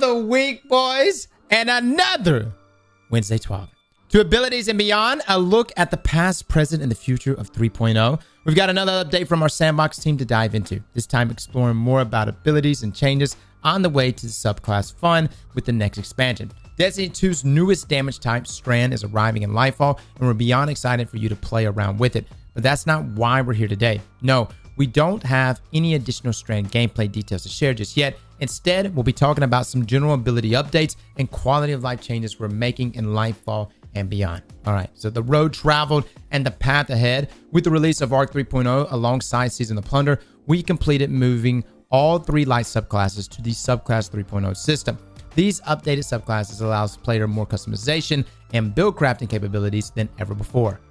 another week, boys, and another Wednesday twab. To abilities and beyond, a look at the past, present, and the future of 3.0. We've got another update from our Sandbox team to dive into, this time exploring more about abilities and changes on the way to the subclass fun with the next expansion. Destiny 2's newest damage type, Strand, is arriving in Lightfall, and we're beyond excited for you to play around with it. But that's not why we're here today. No, we don't have any additional Strand gameplay details to share just yet. Instead, we'll be talking about some general ability updates and quality of life changes we're making in Lightfall and beyond. All right, so the road traveled and the path ahead. With the release of Arc 3.0 alongside Season of the Plunder, we completed moving all 3 light subclasses to the subclass 3.0 system. These updated subclasses allows player more customization and build crafting capabilities than ever before.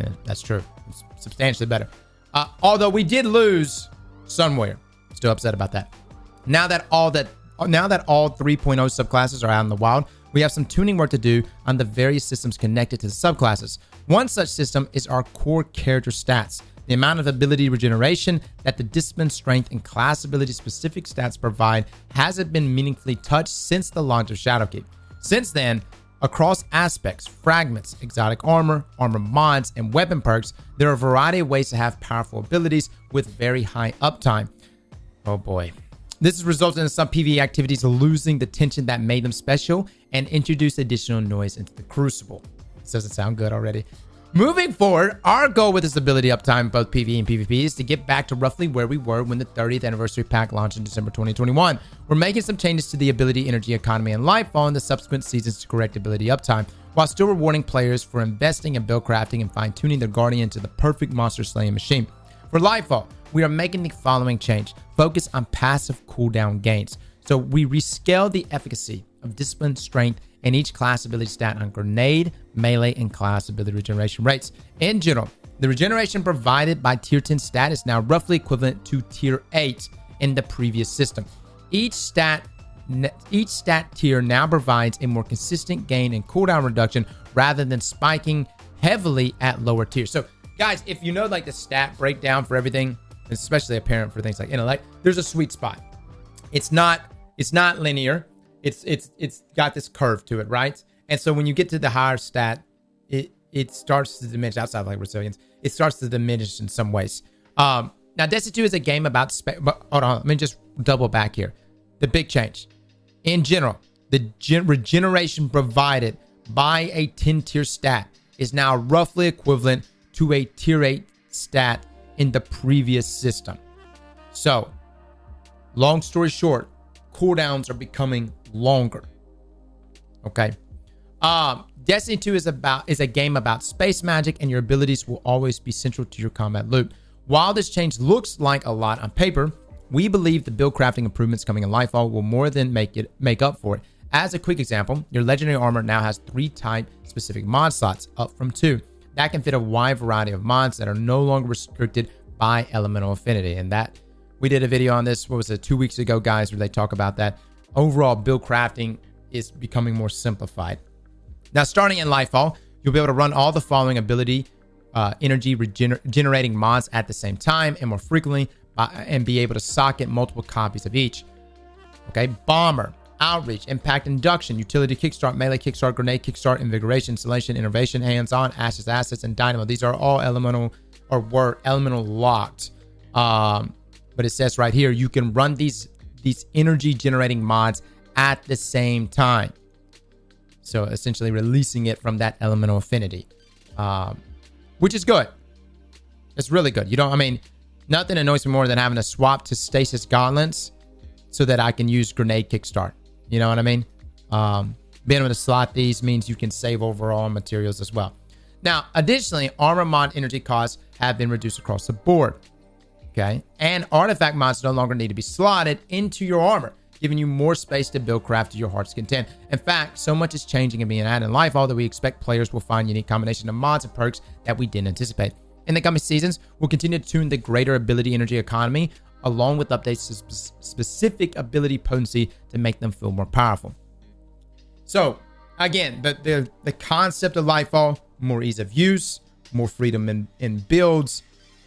Yeah, that's true. It's substantially better. Although we did lose Sunware. Still upset about that. Now that all 3.0 subclasses are out in the wild, we have some tuning work to do on the various systems connected to the subclasses. One such system is our core character stats. The amount of ability regeneration that the discipline, strength, and class ability specific stats provide hasn't been meaningfully touched since the launch of Shadowkeep. Since then, across aspects, fragments, exotic armor, armor mods, and weapon perks, there are a variety of ways to have powerful abilities with very high uptime. Oh boy. This has resulted in some PvE activities losing the tension that made them special and introduced additional noise into the crucible. This doesn't sound good already. Moving forward, our goal with this ability uptime, both PvE and PvP, is to get back to roughly where we were when the 30th anniversary pack launched in December 2021. We're making some changes to the ability energy economy and Lightfall in the subsequent seasons to correct ability uptime, while still rewarding players for investing in build crafting and fine-tuning their Guardian to the perfect monster slaying machine. For Lightfall, we are making the following change. Focus on passive cooldown gains. So we rescale the efficacy of discipline, strength, and each class ability stat on grenade, melee, and class ability regeneration rates. In general, the regeneration provided by tier 10 stat is now roughly equivalent to tier 8 in the previous system. Each stat tier now provides a more consistent gain and cooldown reduction rather than spiking heavily at lower tiers. So guys, if you know like the stat breakdown for everything, especially apparent for things like intellect, there's a sweet spot. It's not linear. It's got this curve to it, right? And so when you get to the higher stat, it starts to diminish outside of like resilience. It starts to diminish in some ways. Now Destiny 2 is a game about but hold on, let me just double back here. The big change. In general, the regeneration provided by a 10 tier stat is now roughly equivalent to a tier 8 stat in the previous system. So, long story short, cooldowns are becoming longer. Okay. Destiny 2 is a game about space magic, and your abilities will always be central to your combat loop. While this change looks like a lot on paper, we believe the build crafting improvements coming in Lightfall will more than make up for it. As a quick example, your legendary armor now has 3 type specific mod slots, up from 2. That can fit a wide variety of mods that are no longer restricted by elemental affinity. And that we did a video on this, what was it, 2 weeks ago, guys, where they talk about that. Overall, build crafting is becoming more simplified. Now, starting in Lightfall, you'll be able to run all the following ability energy generating mods at the same time and more frequently, and be able to socket multiple copies of each. Okay, Bomber, Outreach, Impact Induction, Utility Kickstart, Melee Kickstart, Grenade Kickstart, Invigoration, Installation, Innovation, Hands-On, Ashes, Assets, and Dynamo. These are all elemental, or were elemental locked. But it says right here, you can run these energy generating mods at the same time. So essentially releasing it from that elemental affinity, which is good. It's really good. Nothing annoys me more than having to swap to Stasis Gauntlets so that I can use Grenade Kickstart. You know what I mean? Being able to slot these means you can save overall materials as well. Now, additionally, armor mod energy costs have been reduced across the board. Okay, and artifact mods no longer need to be slotted into your armor, giving you more space to build craft to your heart's content. In fact, so much is changing and being added in Lightfall that we expect players will find unique combination of mods and perks that we didn't anticipate. In the coming seasons, we'll continue to tune the greater ability energy economy along with updates to specific ability potency to make them feel more powerful. So again, the concept of Lightfall, more ease of use, more freedom in builds,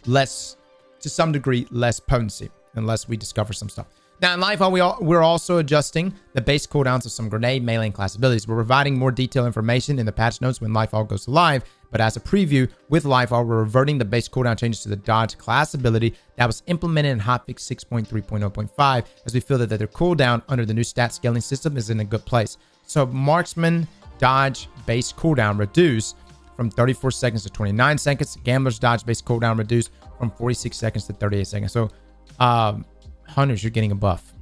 less, to some degree, less potency, unless we discover some stuff. Now, in Lightfall, we're also adjusting the base cooldowns of some grenade, melee, and class abilities. We're providing more detailed information in the patch notes when Lightfall goes live, but as a preview, with Lightfall, we're reverting the base cooldown changes to the dodge class ability that was implemented in hotfix 6.3.0.5, as we feel that their cooldown under the new stat scaling system is in a good place. So, marksman dodge base cooldown reduced from 34 seconds to 29 seconds. Gambler's dodge base cooldown reduced from 46 seconds to 38 seconds. So, hunters, you're getting a buff.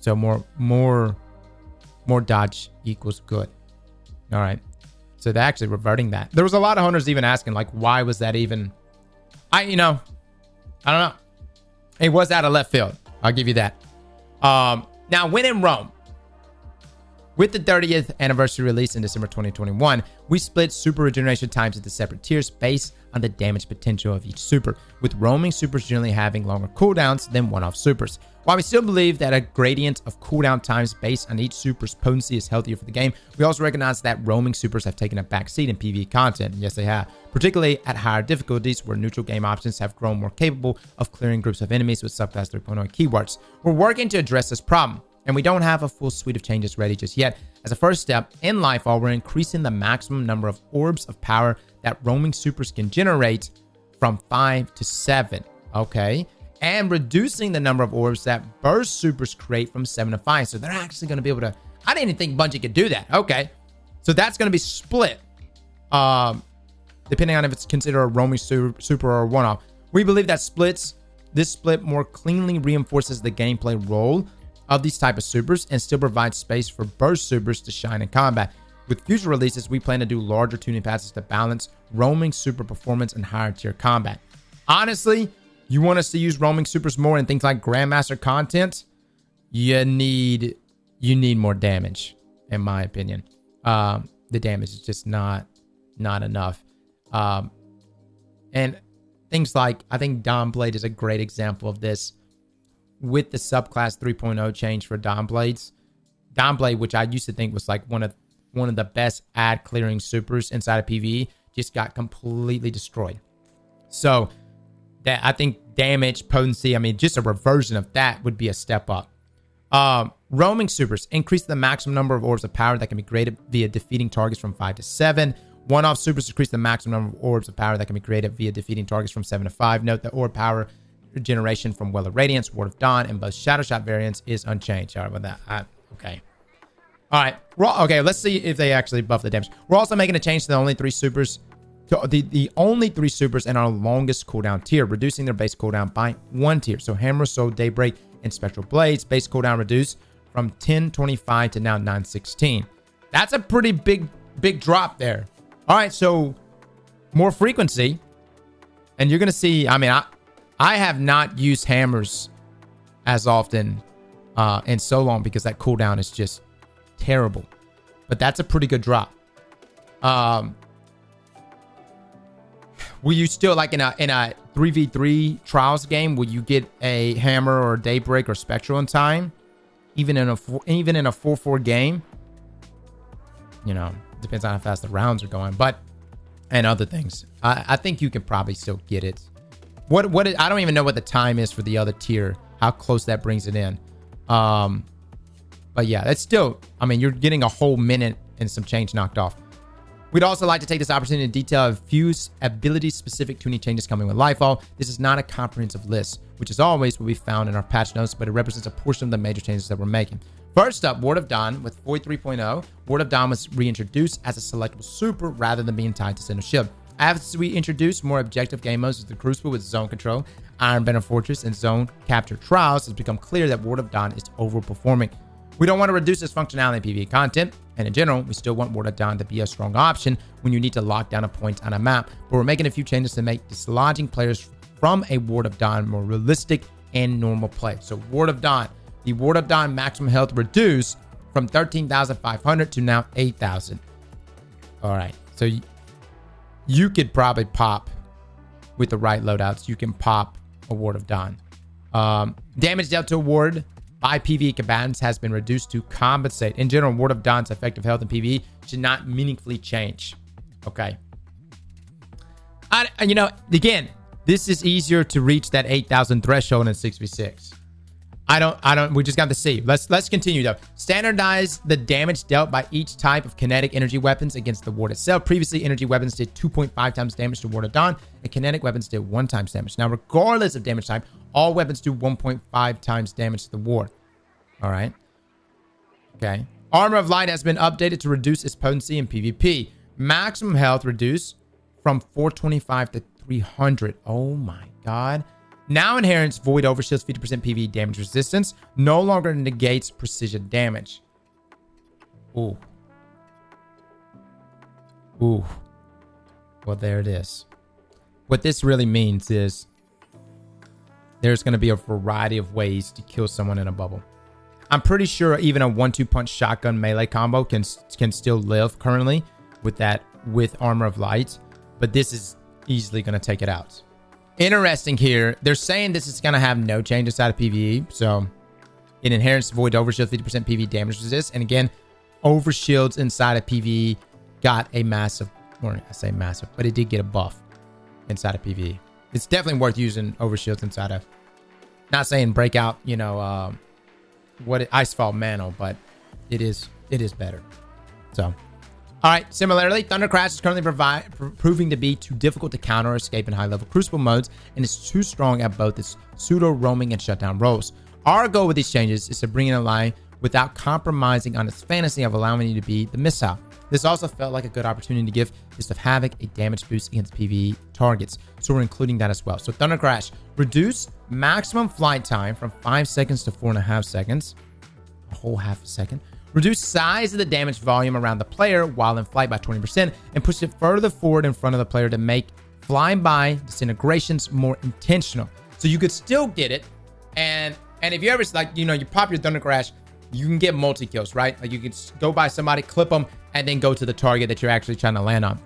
So more dodge equals good. All right. So they're actually reverting that. There was a lot of hunters even asking, like, why was that even? I don't know. It was out of left field. I'll give you that. Now, when in Rome, with the 30th anniversary release in December 2021, we split super regeneration times into separate tiers based on the damage potential of each super, with roaming supers generally having longer cooldowns than one-off supers. While we still believe that a gradient of cooldown times based on each super's potency is healthier for the game, we also recognize that roaming supers have taken a backseat in PvE content. Yes, they have, particularly at higher difficulties where neutral game options have grown more capable of clearing groups of enemies with subclass 3.0 keywords. We're working to address this problem, and we don't have a full suite of changes ready just yet. As a first step, in Lightfall, we're increasing the maximum number of orbs of power that roaming supers can generate from 5 to 7, okay? And reducing the number of orbs that burst supers create from 7 to 5. So they're actually going to be able to... I didn't even think Bungie could do that. Okay. So that's going to be split, depending on if it's considered a roaming super or a one-off. We believe that this split more cleanly reinforces the gameplay role of these type of supers and still provides space for burst supers to shine in combat. With future releases, we plan to do larger tuning passes to balance roaming super performance and higher tier combat. Honestly, you want us to use roaming supers more in things like Grandmaster content, you need more damage, in my opinion. The damage is just not enough. And things like, I think Dawnblade is a great example of this. With the subclass 3.0 change for Dawnblade, which I used to think was like one of the best ad clearing supers inside of PvE, just got completely destroyed. So that, I think, damage, potency, I mean, just a reversion of that would be a step up. Roaming supers increase the maximum number of orbs of power that can be created via defeating targets from 5 to 7. One-off supers increase the maximum number of orbs of power that can be created via defeating targets from 7 to 5. Note that orb power generation from Well of Radiance, Ward of Dawn, and both Shadow Shot variants is unchanged. All right, with that. Okay. All right. Okay, let's see if they actually buff the damage. We're also making a change to the only 3 supers. So the only 3 supers in our longest cooldown tier, reducing their base cooldown by 1 tier. So Hammer, Soul, Daybreak, and Spectral Blades base cooldown reduced from 1025 to now 916. That's a pretty big drop there. All right, so more frequency, and you're gonna see. I mean, I have not used hammers as often in so long because that cooldown is just terrible. But that's a pretty good drop. Will you still, like in a 3v3 trials game, will you get a hammer or a daybreak or spectral in time? Even in a 4-4 game? You know, depends on how fast the rounds are going, but and other things. I think you can probably still get it. I don't even know what the time is for the other tier, how close that brings it in. But yeah, it's still, I mean, you're getting a whole minute and some change knocked off. We'd also like to take this opportunity to detail a few ability-specific tuning changes coming with Lightfall. This is not a comprehensive list, which is always what we found in our patch notes, but it represents a portion of the major changes that we're making. First up, Ward of Dawn with 43.0. Ward of Dawn was reintroduced as a selectable super rather than being tied to Center Shield. As we introduce more objective game modes with the Crucible with Zone Control, Iron Banner Fortress, and Zone Capture Trials, it's become clear that Ward of Dawn is overperforming. We don't want to reduce its functionality in PvE content, and in general, we still want Ward of Dawn to be a strong option when you need to lock down a point on a map, but we're making a few changes to make dislodging players from a Ward of Dawn more realistic and normal play. So Ward of Dawn, the Ward of Dawn maximum health reduced from 13,500 to now 8,000. All right, so you could probably pop, with the right loadouts, you can pop a Ward of Dawn. Damage dealt to a ward by PvE combatants has been reduced to compensate. In general, Ward of Dawn's effective health in PvE should not meaningfully change. Okay. You know, again, this is easier to reach that 8,000 threshold in 6v6. We just got the C. Let's continue though. Standardize the damage dealt by each type of kinetic energy weapons against the ward itself. Previously, energy weapons did 2.5 times damage to Ward of Dawn, and kinetic weapons did 1 times damage. Now, regardless of damage type, all weapons do 1.5 times damage to the ward. All right. Okay. Armor of Light has been updated to reduce its potency in PvP. Maximum health reduced from 425 to 300. Oh my god. Now inherits Void Overshield's 50% PvE damage resistance. No longer negates precision damage. Ooh. Ooh. Well, there it is. What this really means is there's going to be a variety of ways to kill someone in a bubble. I'm pretty sure even a 1-2 punch shotgun melee combo can still live currently with Armor of Light, but this is easily going to take it out. Interesting here. They're saying this is going to have no change inside of PvE. So it inherits Void Overshield 50% PvE damage resist. And again, Overshields inside of PvE got a massive, or I say massive, but it did get a buff inside of PvE. It's definitely worth using Overshields inside of, not saying breakout, Icefall Mantle, but it is better. So, all right. Similarly, Thunder Crash is currently proving to be too difficult to counter or escape in high-level Crucible modes, and is too strong at both its pseudo roaming and shutdown roles. Our goal with these changes is to bring it in line without compromising on its fantasy of allowing you to be the missile. This also felt like a good opportunity to give Fist of Havoc a damage boost against PvE targets, so we're including that as well. So Thunder Crash, reduce maximum flight time from 5 seconds to 4.5 seconds, a whole half a second. Reduce size of the damage volume around the player while in flight by 20%, and push it further forward in front of the player to make flyby disintegrations more intentional. So you could still get it, and if you ever you pop your Thunder Crash, you can get multi kills, right? Like you can go by somebody, clip them, and then go to the target that you're actually trying to land on.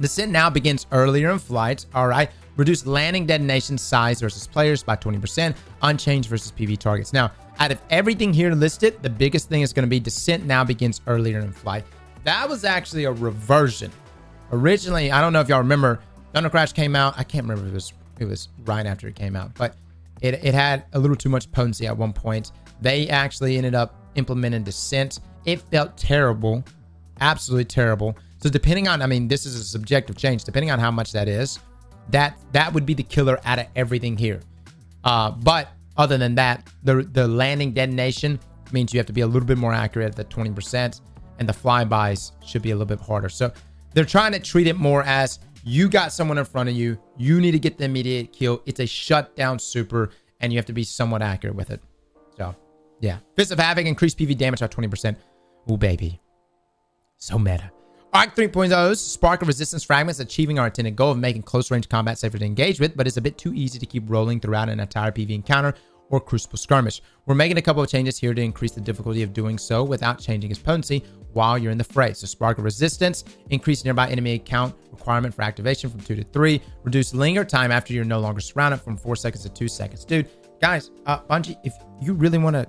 Descent now begins earlier in flight. All right. Reduce landing detonation size versus players by 20%, unchanged versus PvE targets. Now, out of everything here listed, the biggest thing is going to be descent now begins earlier in flight. That was actually a reversion. Originally, I don't know if y'all remember, Thunder Crash came out. I can't remember if it was right after it came out, but it had a little too much potency at one point. They actually ended up implementing descent. It felt terrible, absolutely terrible. So depending on, this is a subjective change. Depending on how much that is, that would be the killer out of everything here. But other than that, the landing detonation means you have to be a little bit more accurate at the 20%, and the flybys should be a little bit harder. So they're trying to treat it more as you got someone in front of you, you need to get the immediate kill. It's a shutdown super, and you have to be somewhat accurate with it. So yeah, Fist of Havoc increased PV damage by 20%. Ooh, baby. So meta. Arc 3.0's Spark of Resistance Fragments, achieving our intended goal of making close-range combat safer to engage with, but it's a bit too easy to keep rolling throughout an entire PV encounter or Crucible skirmish. We're making a couple of changes here to increase the difficulty of doing so without changing its potency while you're in the fray. So Spark of Resistance, increase nearby enemy count requirement for activation from 2 to 3, reduce linger time after you're no longer surrounded from 4 seconds to 2 seconds. Dude, guys, Bungie, if you really want to,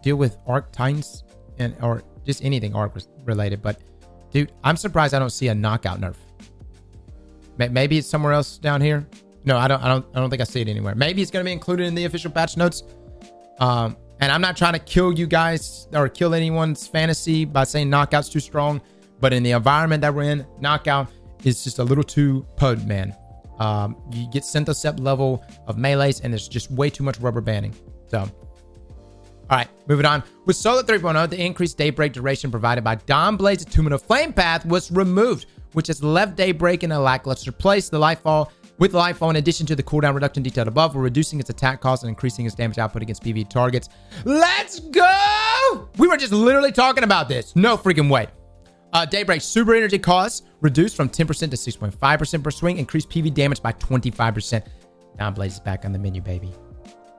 deal with Arc Titans or just anything Arc related, but dude, I'm surprised I don't see a knockout nerf. Maybe it's somewhere else down here. No, I don't think I see it anywhere. Maybe it's going to be included in the official patch notes. And I'm not trying to kill you guys or kill anyone's fantasy by saying knockout's too strong, but in the environment that we're in, knockout is just a little too potent, man. You get Synthosep level of melees, and there's just way too much rubber banding. So, all right, moving on. With Solar 3.0, the increased Daybreak duration provided by Dawnblade's Attunement of Flame path was removed, which has left Daybreak in a lackluster place. With Lightfall, in addition to the cooldown reduction detailed above, we're reducing its attack cost and increasing its damage output against PvE targets. Let's go! We were just literally talking about this. No freaking way. Daybreak super energy cost reduced from 10% to 6.5% per swing, increased PvE damage by 25%. Dawnblade is back on the menu, baby.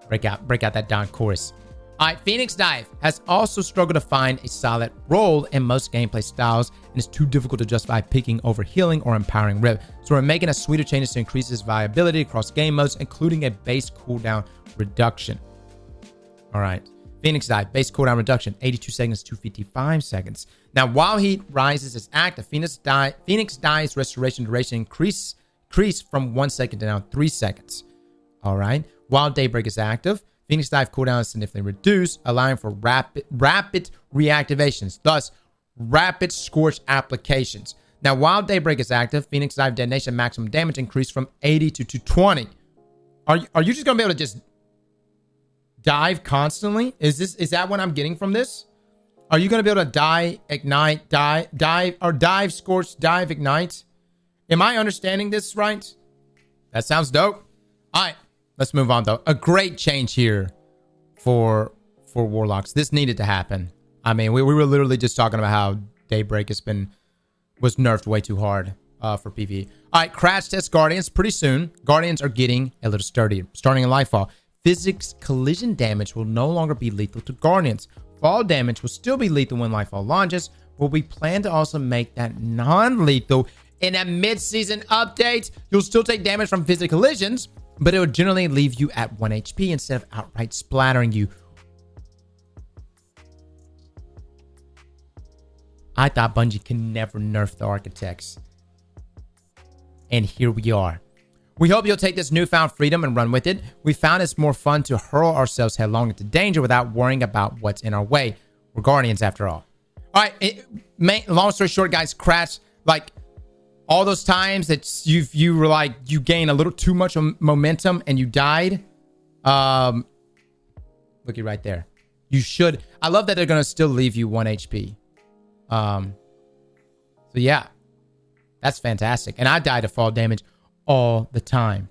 Break out that Dawn chorus. All right, Phoenix Dive has also struggled to find a solid role in most gameplay styles, and it's too difficult to justify picking over healing or empowering Rip. So we're making a suite of changes to increase its viability across game modes, including a base cooldown reduction. All right, Phoenix Dive, base cooldown reduction, 82 seconds to 55 seconds. Now, while Heat rises is active, Phoenix Dive's restoration duration increased from 1 second to now 3 seconds. All right, while Daybreak is active, Phoenix Dive cooldown is significantly reduced, allowing for rapid reactivations, thus rapid scorch applications. Now, while Daybreak is active, Phoenix Dive detonation maximum damage increased from 80 to 220. Are you just gonna be able to just dive constantly? Is that what I'm getting from this? Are you gonna be able to dive, ignite, dive, scorch, dive, ignite? Am I understanding this right? That sounds dope. All right, let's move on though. A great change here for Warlocks. This needed to happen. I mean, we were literally just talking about how Daybreak was nerfed way too hard for PvE. All right, crash test Guardians pretty soon. Guardians are getting a little sturdier. Starting in Lightfall, physics collision damage will no longer be lethal to Guardians. Fall damage will still be lethal when Lightfall launches, but we plan to also make that non-lethal in a mid-season update. You'll still take damage from physical collisions, but it will generally leave you at 1 HP instead of outright splattering you. I thought Bungie could never nerf the architects. And here we are. We hope you'll take this newfound freedom and run with it. We found it's more fun to hurl ourselves headlong into danger without worrying about what's in our way. We're Guardians after all. All right, long story short, guys, crash, like all those times that you were like, you gained a little too much momentum and you died. Looky right there. You should. I love that they're going to still leave you 1 HP. So yeah, that's fantastic. And I die to fall damage all the time.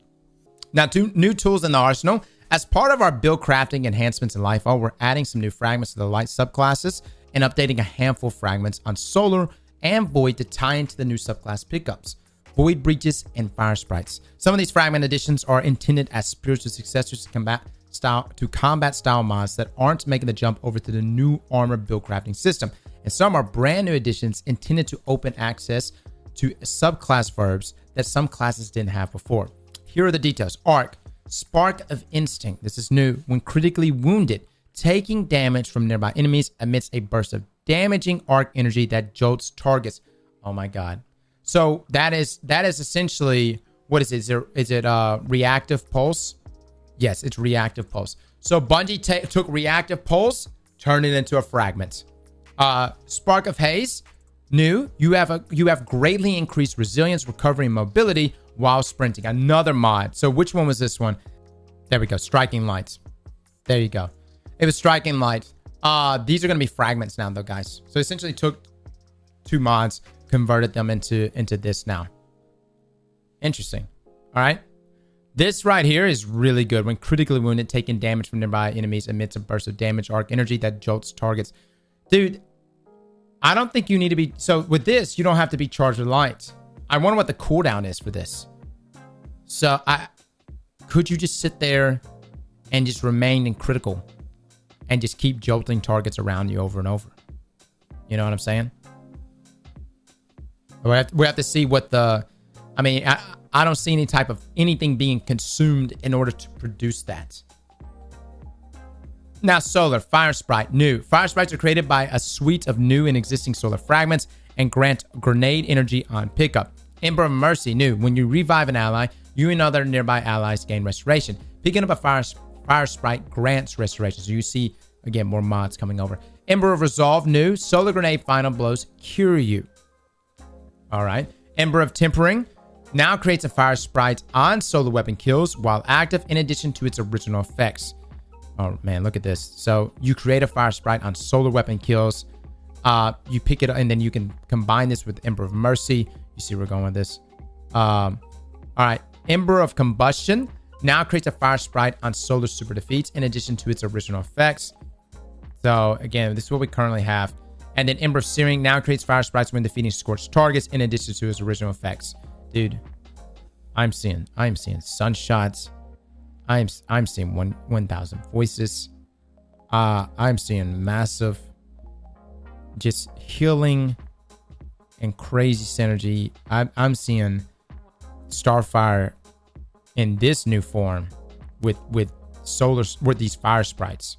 Now, 2 new tools in the arsenal. As part of our build crafting enhancements in Lightfall, we're adding some new fragments to the light subclasses and updating a handful of fragments on Solar and Void to tie into the new subclass pickups, Void Breaches and Fire Sprites. Some of these fragment additions are intended as spiritual successors to combat style mods that aren't making the jump over to the new armor build crafting system. And some are brand new additions intended to open access to subclass verbs that some classes didn't have before. Here are the details. Arc, Spark of Instinct. This is new. When critically wounded, taking damage from nearby enemies emits a burst of damaging arc energy that jolts targets. Oh my god. So that is essentially, what is it? Is it reactive pulse? Yes, it's reactive pulse. So Bungie took reactive pulse, turned it into a fragment. Spark of Haze, new. You have greatly increased resilience, recovery, and mobility while sprinting. Another mod. So which one was this one? There we go. Striking Lights. There you go. It was Striking Lights. These are going to be fragments now, though, guys. So essentially took 2 mods, converted them into this now. Interesting. All right. This right here is really good. When critically wounded, taking damage from nearby enemies emits a burst of damage arc energy that jolts targets. Dude, I don't think you need to be... So with this, you don't have to be charged with light. I wonder what the cooldown is for this. So could you just sit there and just remain in critical and just keep jolting targets around you over and over? You know what I'm saying? We have to see what the... I mean, I don't see any type of anything being consumed in order to produce that. Now, Solar, Fire Sprite, new. Fire Sprites are created by a suite of new and existing Solar fragments and grant grenade energy on pickup. Ember of Mercy, new. When you revive an ally, you and other nearby allies gain restoration. Picking up a Fire Sprite grants restoration. So you see, again, more mods coming over. Ember of Resolve, new. Solar Grenade Final Blows cure you. All right. Ember of Tempering now creates a Fire Sprite on Solar Weapon kills while active in addition to its original effects. Oh, man, look at this. So you create a Fire Sprite on Solar Weapon kills. You pick it up, and then you can combine this with Ember of Mercy. You see where we're going with this. All right. Ember of Combustion now creates a Fire Sprite on Solar Super Defeats in addition to its original effects. So, again, this is what we currently have. And then Ember of Searing now creates Fire Sprites when defeating scorched targets in addition to its original effects. Dude, I'm seeing sunshots. I'm seeing 1,000 voices. I'm seeing massive just healing and crazy synergy. I'm seeing Starfire in this new form with these Fire Sprites.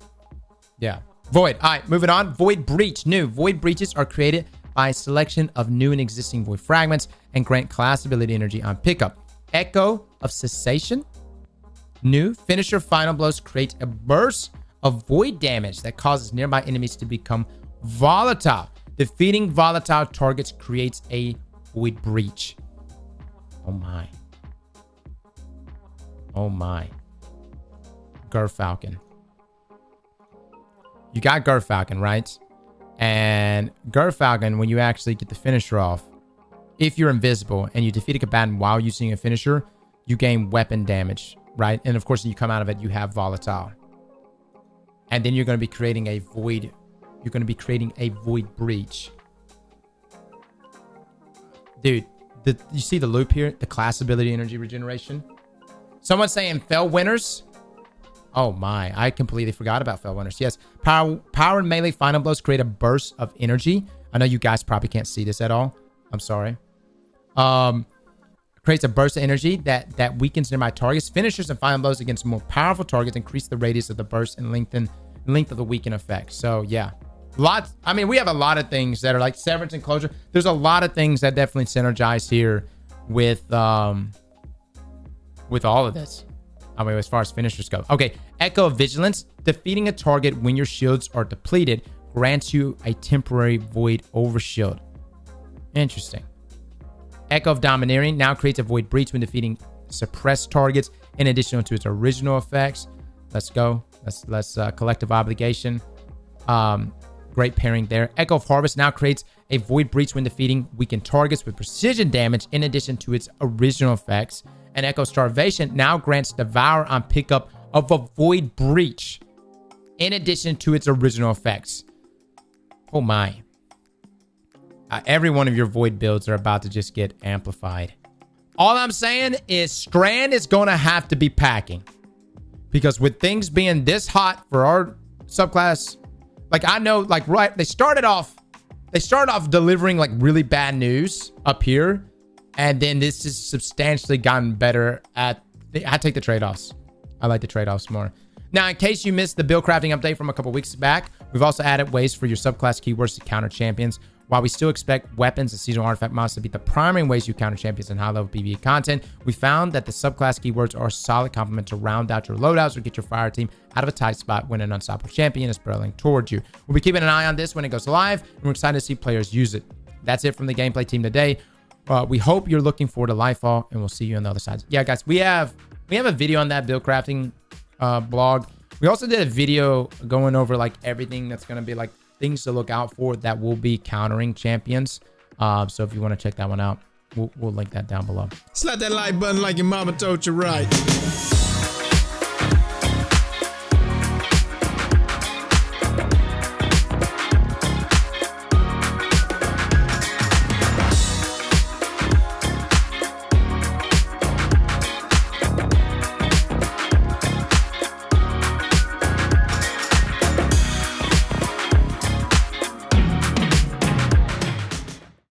Yeah. Void. All right, moving on. Void Breach, new. Void Breaches are created by a selection of new and existing Void fragments and grant class ability energy on pickup. Echo of Cessation. New finisher final blows create a burst of void damage that causes nearby enemies to become volatile. Defeating volatile targets creates a void breach. Oh my. Oh my. Gerfalcon. You got Gerfalcon, right? And Gerfalcon, when you actually get the finisher off, if you're invisible and you defeat a combatant while using a finisher, you gain weapon damage, right? And of course, when you come out of it, you have volatile. And then you're going to be creating a void. You're going to be creating a void breach. Dude, you see the loop here? The class ability energy regeneration. Someone's saying fell winners. Oh my, I completely forgot about fell winners. Yes, power and melee final blows create a burst of energy. I know you guys probably can't see this at all. I'm sorry. Creates a burst of energy that weakens nearby targets. Finishers and final blows against more powerful targets increase the radius of the burst and length of the weaken effect. So yeah, lots. I mean, we have a lot of things that are like severance and closure. There's a lot of things that definitely synergize here with all of this. I mean, as far as finishers go. Okay, Echo of Vigilance. Defeating a target when your shields are depleted grants you a temporary void overshield. Interesting. Echo of Domineering now creates a void breach when defeating suppressed targets in addition to its original effects. Let's go. Let's Collective Obligation. Great pairing there. Echo of Harvest now creates a void breach when defeating weakened targets with precision damage in addition to its original effects. And Echo Starvation now grants Devour on pickup of a void breach in addition to its original effects. Oh my. Every one of your void builds are about to just get amplified. All I'm saying is Strand is going to have to be packing. Because with things being this hot for our subclass, like I know, like right, they started off delivering like really bad news up here. And then this has substantially gotten better I take the trade-offs. I like the trade-offs more. Now, in case you missed the build crafting update from a couple weeks back, we've also added ways for your subclass keywords to counter champions. While we still expect weapons and seasonal artifact mods to be the primary ways you counter champions in high-level PvE content, we found that the subclass keywords are a solid complement to round out your loadouts or get your fire team out of a tight spot when an unstoppable champion is barreling towards you. We'll be keeping an eye on this when it goes live, and we're excited to see players use it. That's it from the gameplay team today. We hope you're looking forward to Lightfall, and we'll see you on the other side. Yeah, guys, we have a video on that build crafting blog. We also did a video going over like everything that's going to be like things to look out for that will be countering champions. So if you want to check that one out, we'll link that down below. Slap that like button like your mama told you right.